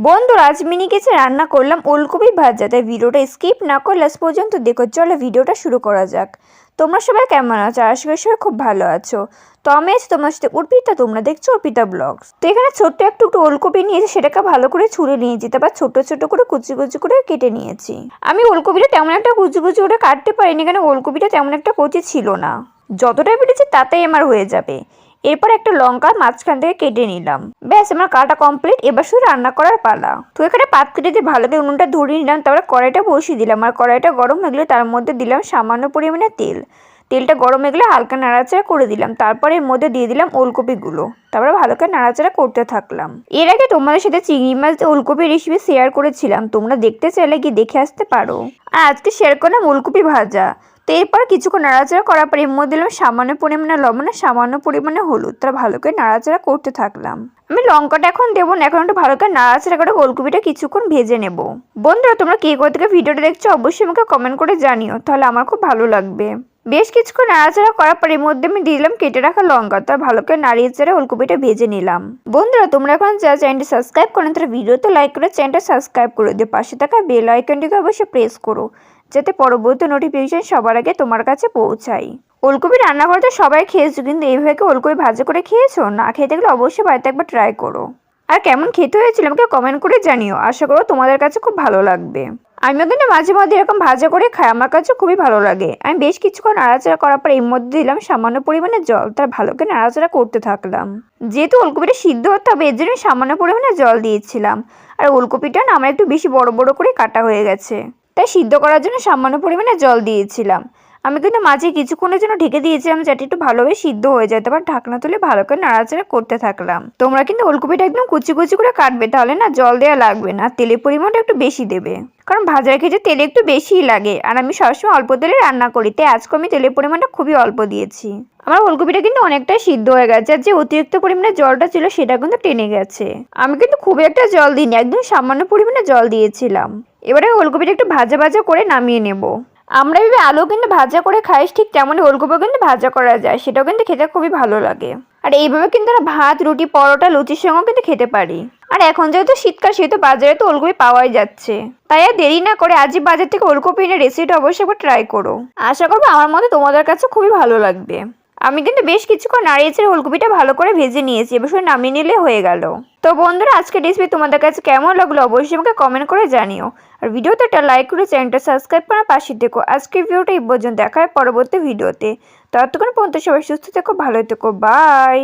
বন্ধুরা আজ মিনি কেচে রান্না করলাম ওলকপি ভাজা। তাই ভিডিওটা স্কিপ না করে লাস্ট পর্যন্ত দেখো। চলো ভিডিওটা শুরু করা যাক। তোমরা সবাই কেমন আছো? আশা করি সবাই খুব ভালো আছো। তো আমি আছি তোমার সাথে অর্পিতা, তোমরা দেখছো অর্পিতা ব্লগস। তো এখানে ছোট্ট একটু ওলকপি নিয়েছি, সেটাকে ভালো করে ছুলে নিয়েছি, তারপর ছোট ছোট করে কুচি কুচি করে কেটে নিয়েছি। আমি ওলকপিটা তেমন একটা কুচি কুচি করে কাটতে পারিনি, কারণ ওলকপিটা তেমন একটা কচি ছিল না। যতটা পেরেছি তাতেই আমার হয়ে যাবে। এরপর একটা লঙ্কা মাঝখান থেকে কেটে নিলাম। ব্যাস আমার কাটা কমপ্লিট। এবার শুধু রান্না করার পালা। তো এখানে পাত্রে দিয়ে ভালো করে উনুনটা ধরিয়ে নিলাম, তারপরে কড়াইটা বসিয়ে দিলাম। আর কড়াইটা গরম হয়ে গেলে তার মধ্যে দিলাম সামান্য পরিমাণে তেল। তেলটা গরম হয়ে গেলে হালকা নাড়াচাড়া করে দিলাম। তারপরে এর মধ্যে দিয়ে দিলাম ওলকপিগুলো। তারপরে ভালো করে নাড়াচাড়া করতে থাকলাম। এর আগে তোমাদের সাথে চিংড়ি মাছ দিয়ে ওলকপির রেসিপি শেয়ার করেছিলাম, তোমরা দেখতে চাইলে গিয়ে দেখে আসতে পারো। আর আজকে শেয়ার করলাম ওলকপি ভাজা। তো এরপর কিছুক্ষণ নাড়াচাড়া করার পর এর মধ্যে দিলাম সামান্য পরিমাণে লবণ আর সামান্য পরিমাণে হলুদ। তারা ভালো করে নাড়াচাড়া করতে থাকলাম। আমি লঙ্কাটা এখন দেবো না, এখন একটু ভালো করে নাড়াচাড়া করে ওলকপিটা কিছুক্ষণ ভেজে নেব। বন্ধুরা তোমরা কে কোথা থেকে ভিডিওটা দেখছো অবশ্যই আমাকে কমেন্ট করে জানিও, তাহলে আমার খুব ভালো লাগবে। বেশ কিছুক্ষণ নাড়াচাড়া করার পর এর মধ্যে আমি দিয়ে দিলাম কেটে রাখা লঙ্কা। তার ভালো করে নাড়িয়ে চেড়ে ওলকপিটা ভেজে নিলাম। বন্ধুরা তোমরা এখন যা চ্যানেলটি সাবস্ক্রাইব করেন তারা ভিডিওতে লাইক করে চ্যানেলটা সাবস্ক্রাইব করে দিও। পাশে থাকা বেল আইকনটিকে অবশ্যই প্রেস করো, যাতে পরবর্তী নোটিফিকেশন সবার আগে তোমার কাছে পৌঁছায়। ওলকপি রান্না করতে সবাই খেয়েছো, কিন্তু এইভাবে ওলকপি ভাজা করে খেয়েছো? না খেতে গেলে অবশ্যই বাড়িতে একবার ট্রাই করো। আর কেমন খেতে হয়েছিল আমাকে কমেন্ট করে জানিও। আশা করো তোমাদের কাছে খুব ভালো লাগবে। আমিও কিন্তু মাঝে মধ্যে এরকম ভাজা করে খাই, আমার কাছে খুবই ভালো লাগে। আমি বেশ কিছুক্ষণ নাড়াচাড়া করার পর এর মধ্যে দিলাম সামান্য পরিমাণে জল। তার ভালো করে নাড়াচাড়া করতে থাকলাম। যেহেতু ওলকপিটা সিদ্ধ হতে হবে এর জন্য সামান্য পরিমাণে জল দিয়েছিলাম। আর ওলকপিটা না আমার একটু বেশি বড় বড় করে কাটা হয়ে গেছে, তাই সিদ্ধ করার জন্য সামান্য পরিমাণে জল দিয়েছিলাম। আমি কিন্তু মাঝে কিছুক্ষণের জন্য ঢেকে দিয়েছিলাম যাতে একটু ভালোভাবে সিদ্ধ হয়ে যায়। তারপর ঢাকনা তুলে ভালো করে নাড়াচাড়া করতে থাকলাম। তোমরা কিন্তু ওলকপিটা একদম কুচি কুচি করে কাটবে, তাহলে না জল দেওয়া লাগবে না। তেলের পরিমাণটা একটু বেশি দেবে, কারণ ভাজার ক্ষেত্রে তেল একটু বেশিই লাগে। আর আমি সবসময় অল্প তেলে রান্না করি, তাই আজকে আমি তেলের পরিমাণটা খুবই অল্প দিয়েছি। আমার ওলকপিটা কিন্তু অনেকটাই সিদ্ধ হয়ে গেছে, আর যে অতিরিক্ত পরিমাণে জলটা ছিল সেটা কিন্তু টেনে গেছে। আমি কিন্তু খুব একটা জল দিইনি, একদম সামান্য পরিমাণে জল দিয়েছিলাম। এবারে ওলকপিটা একটু ভাজা ভাজা করে নামিয়ে নেব। আমরা ভেবে আলু কিন্তু ভাজা করে খাই, ঠিক তেমনই ওলকপিও কিন্তু ভাজা করা যায়, সেটাও কিন্তু খেতে খুবই ভালো লাগে। আর এইভাবে কিন্তু আমরা ভাত, রুটি, পরোটা, লুচির সঙ্গেও কিন্তু খেতে পারি। আর এখন যেহেতু শীতকাল, সেহেতু বাজারে তো ওলকপি পাওয়াই যাচ্ছে। তাই আর দেরি না করে আজই বাজার থেকে ওলকপি এনে রেসিপিটা অবশ্যই একবার ট্রাই করো। আশা করবো আমার মতো তোমাদের কাছে খুবই ভালো লাগবে। আমি কিন্তু বেশ কিছুক্ষণ নাড়িয়ে চেড়ে ওলকপিটা ভালো করে ভেজে নিয়েছি, এবার শুধু নামিয়ে নিলে হয়ে গেল। তো বন্ধুরা আজকের রেসিপি তোমাদের কাছে কেমন লাগলো অবশ্যই আমাকে কমেন্ট করে জানিও। আর ভিডিওতে একটা লাইক করে চ্যানেলটা সাবস্ক্রাইব করার পাশে থেকো। আজকের ভিডিওটা এই পর্যন্ত, দেখা হয় পরবর্তী ভিডিওতে। ততক্ষণ পর্যন্ত সবাই সুস্থ থেকো, ভালো থেকো, বাই।